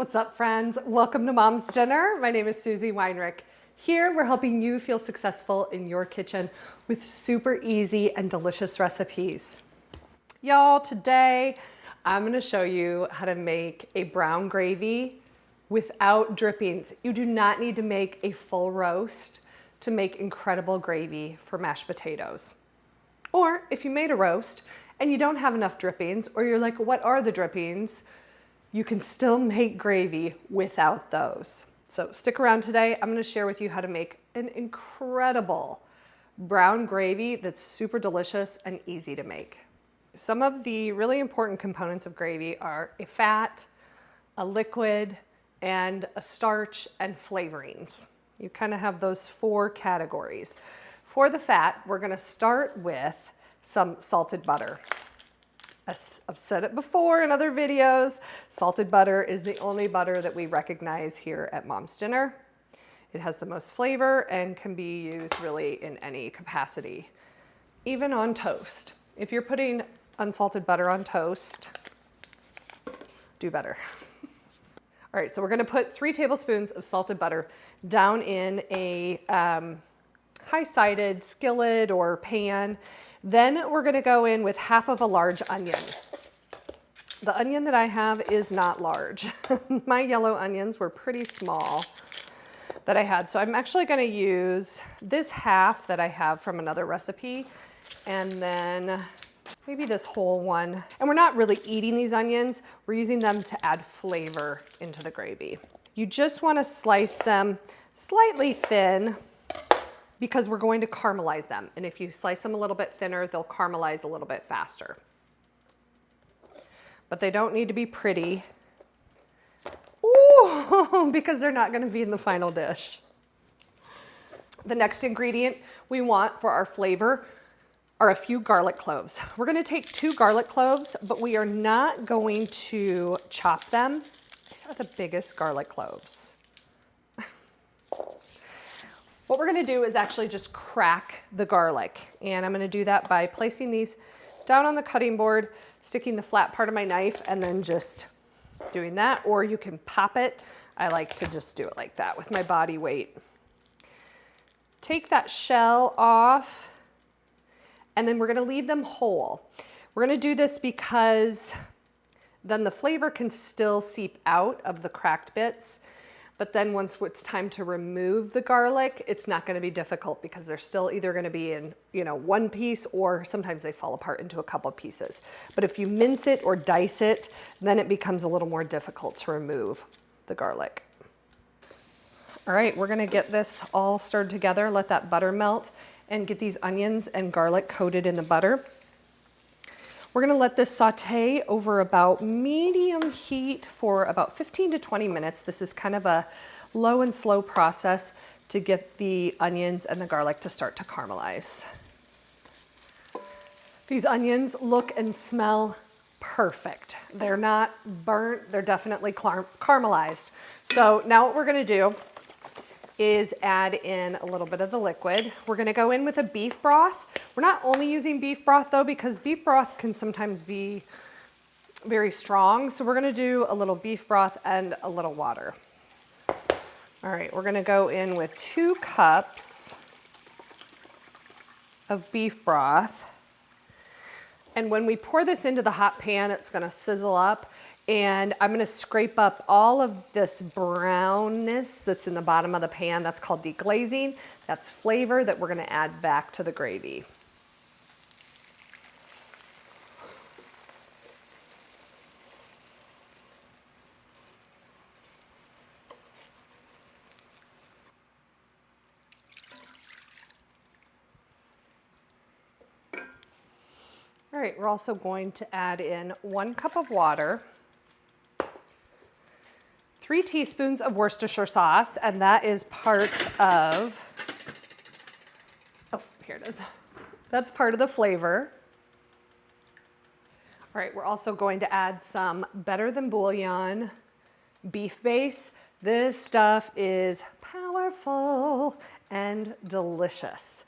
What's up, friends? Welcome to Mom's Dinner. My name is Susie Weinrich. Here, we're helping you feel successful in your kitchen with super easy and delicious recipes. Y'all, today I'm gonna show you how to make a brown gravy without drippings. You do not need to make a full roast to make incredible gravy for mashed potatoes. Or if you made a roast and you don't have enough drippings, or you're like, what are the drippings? You can still make gravy without those. So stick around today. I'm gonna share with you how to make an incredible brown gravy that's super delicious and easy to make. Some of the really important components of gravy are a fat, a liquid, and a starch and flavorings. You kind of have those four categories. For the fat, we're gonna start with some salted butter. I've said it before in other videos, salted butter is the only butter that we recognize here at Mom's Dinner. It has the most flavor and can be used really in any capacity, even on toast. If you're putting unsalted butter on toast, do better. All right, so we're gonna put 3 tablespoons of salted butter down in a high-sided skillet or pan. Then we're gonna go in with half of a large onion. The onion that I have is not large. My yellow onions were pretty small that I had. So I'm actually gonna use this half that I have from another recipe, and then maybe this whole one. And we're not really eating these onions. We're using them to add flavor into the gravy. You just wanna slice them slightly thin because we're going to caramelize them. And if you slice them a little bit thinner, they'll caramelize a little bit faster. But they don't need to be pretty. Ooh, because they're not gonna be in the final dish. The next ingredient we want for our flavor are a few garlic cloves. We're gonna take 2 garlic cloves, but we are not going to chop them. These are the biggest garlic cloves. What we're gonna do is actually just crack the garlic. And I'm gonna do that by placing these down on the cutting board, sticking the flat part of my knife, and then just doing that. Or you can pop it. I like to just do it like that with my body weight. Take that shell off, and then we're gonna leave them whole. We're gonna do this because then the flavor can still seep out of the cracked bits. But then once it's time to remove the garlic, it's not gonna be difficult because they're still either gonna be in, one piece, or sometimes they fall apart into a couple of pieces. But if you mince it or dice it, then it becomes a little more difficult to remove the garlic. All right, we're gonna get this all stirred together, let that butter melt, and get these onions and garlic coated in the butter. We're gonna let this saute over about medium heat for about 15 to 20 minutes. This is kind of a low and slow process to get the onions and the garlic to start to caramelize. These onions look and smell perfect. They're not burnt, they're definitely caramelized. So now what we're gonna do is add in a little bit of the liquid. We're gonna go in with a beef broth. We're not only using beef broth though, because beef broth can sometimes be very strong. So we're gonna do a little beef broth and a little water. All right, we're gonna go in with 2 cups of beef broth. And when we pour this into the hot pan, it's gonna sizzle up. And I'm gonna scrape up all of this brownness that's in the bottom of the pan. That's called deglazing. That's flavor that we're gonna add back to the gravy. All right, we're also going to add in 1 cup of water, 3 teaspoons of Worcestershire sauce, and that is part of, here it is. That's part of the flavor. All right, we're also going to add some Better Than Bouillon beef base. This stuff is powerful and delicious.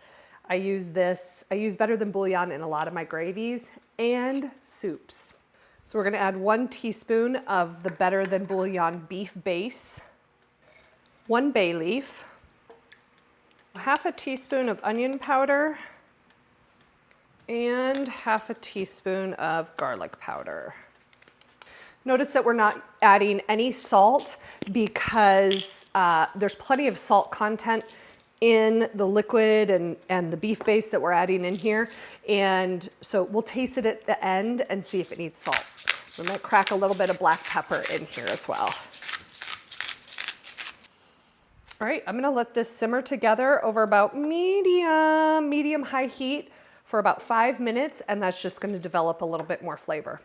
I use Better Than Bouillon in a lot of my gravies and soups. So we're going to add 1 teaspoon of the Better Than Bouillon beef base, 1 bay leaf, half a teaspoon of onion powder, and half a teaspoon of garlic powder. Notice that we're not adding any salt because there's plenty of salt content in the liquid and the beef base that we're adding in here. And so we'll taste it at the end and see if it needs salt. We might crack a little bit of black pepper in here as well. All right, I'm gonna let this simmer together over about medium-high heat for about 5 minutes, and that's just gonna develop a little bit more flavor.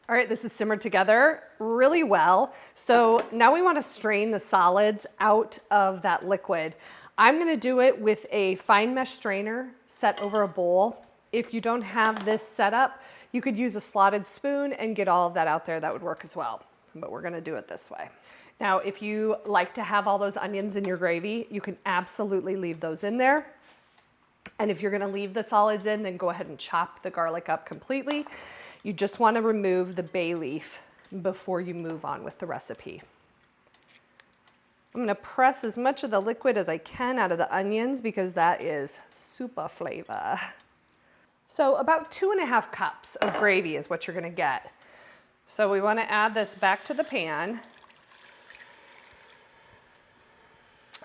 All right, this is simmered together really well. So now we want to strain the solids out of that liquid. I'm going to do it with a fine mesh strainer set over a bowl. If you don't have this set up, you could use a slotted spoon and get all of that out there. That would work as well, but we're going to do it this way. Now, if you like to have all those onions in your gravy, you can absolutely leave those in there. And if you're going to leave the solids in, then go ahead and chop the garlic up completely. You just want to remove the bay leaf before you move on with the recipe. I'm going to press as much of the liquid as I can out of the onions because that is super flavor. So about 2.5 cups of gravy is what you're going to get. So we want to add this back to the pan.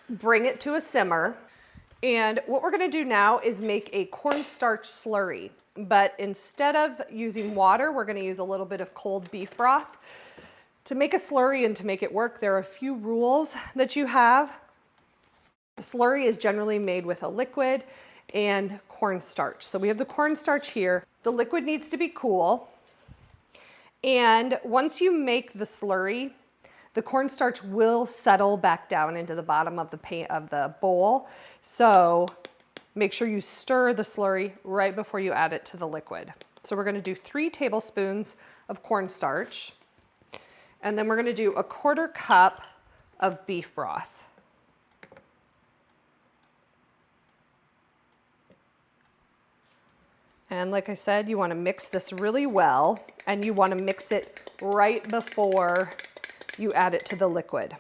Bring it to a simmer. And what we're going to do now is make a cornstarch slurry. But instead of using water, we're going to use a little bit of cold beef broth. To make a slurry and to make it work, there are a few rules that you have. A slurry is generally made with a liquid and cornstarch. So we have the cornstarch here. The liquid needs to be cool. And once you make the slurry, the cornstarch will settle back down into the bottom of the bowl. So make sure you stir the slurry right before you add it to the liquid. So we're going to do 3 tablespoons of cornstarch, and then we're going to do 1/4 cup of beef broth. And like I said, you want to mix this really well, and you want to mix it right before you add it to the liquid.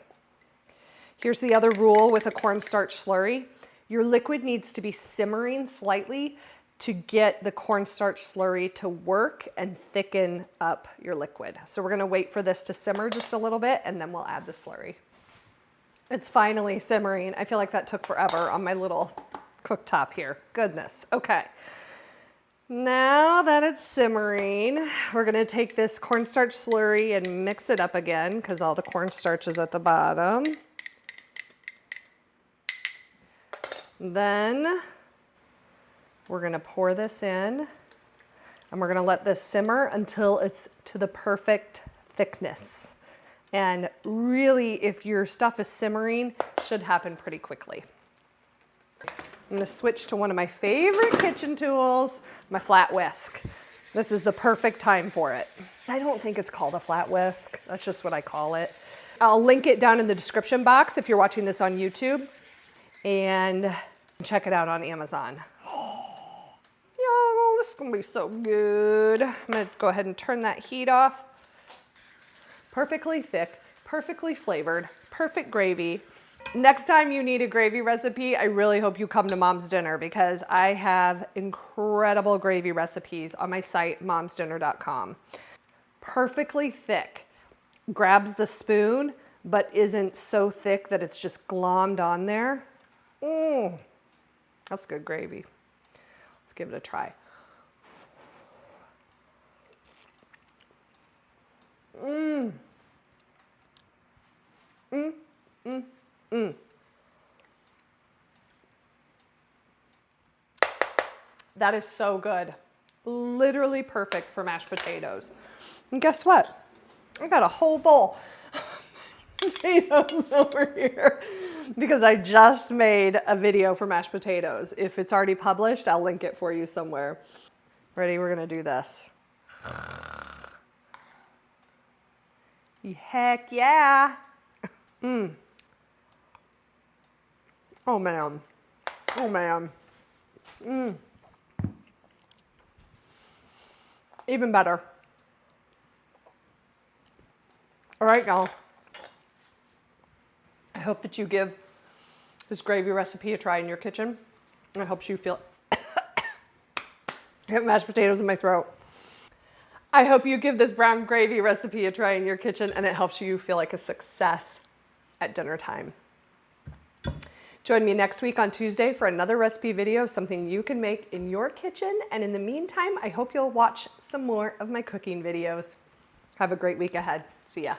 Here's the other rule with a cornstarch slurry. Your liquid needs to be simmering slightly to get the cornstarch slurry to work and thicken up your liquid. So we're going to wait for this to simmer just a little bit, and then we'll add the slurry. It's finally simmering. I feel like that took forever on my little cooktop here. Goodness. Okay. Now that it's simmering, we're going to take this cornstarch slurry and mix it up again because all the cornstarch is at the bottom. Then we're going to pour this in, and we're going to let this simmer until it's to the perfect thickness. And really, if your stuff is simmering, it should happen pretty quickly. I'm going to switch to one of my favorite kitchen tools, my flat whisk. This is the perfect time for it. I don't think it's called a flat whisk. That's just what I call it. I'll link it down in the description box if you're watching this on YouTube. And check it out on Amazon. Oh, yeah, this is gonna be so good. I'm gonna go ahead and turn that heat off. Perfectly thick, perfectly flavored, perfect gravy. Next time you need a gravy recipe, I really hope you come to Mom's Dinner because I have incredible gravy recipes on my site, momsdinner.com. Perfectly thick, grabs the spoon, but isn't so thick that it's just glommed on there. That's good gravy. Let's give it a try. That is so good. Literally perfect for mashed potatoes. And guess what? I got a whole bowl of potatoes over here because I just made a video for mashed potatoes. If it's already published, I'll link it for you somewhere. Ready? We're gonna do this. Heck yeah. Oh man. Oh man. Even better. All right, y'all. I hope that you give this gravy recipe a try in your kitchen. I hope you feel I have mashed potatoes in my throat. I hope you give this brown gravy recipe a try in your kitchen and it helps you feel like a success at dinner time. Join me next week on Tuesday for another recipe video, something you can make in your kitchen. And in the meantime, I hope you'll watch some more of my cooking videos. Have a great week ahead. See ya.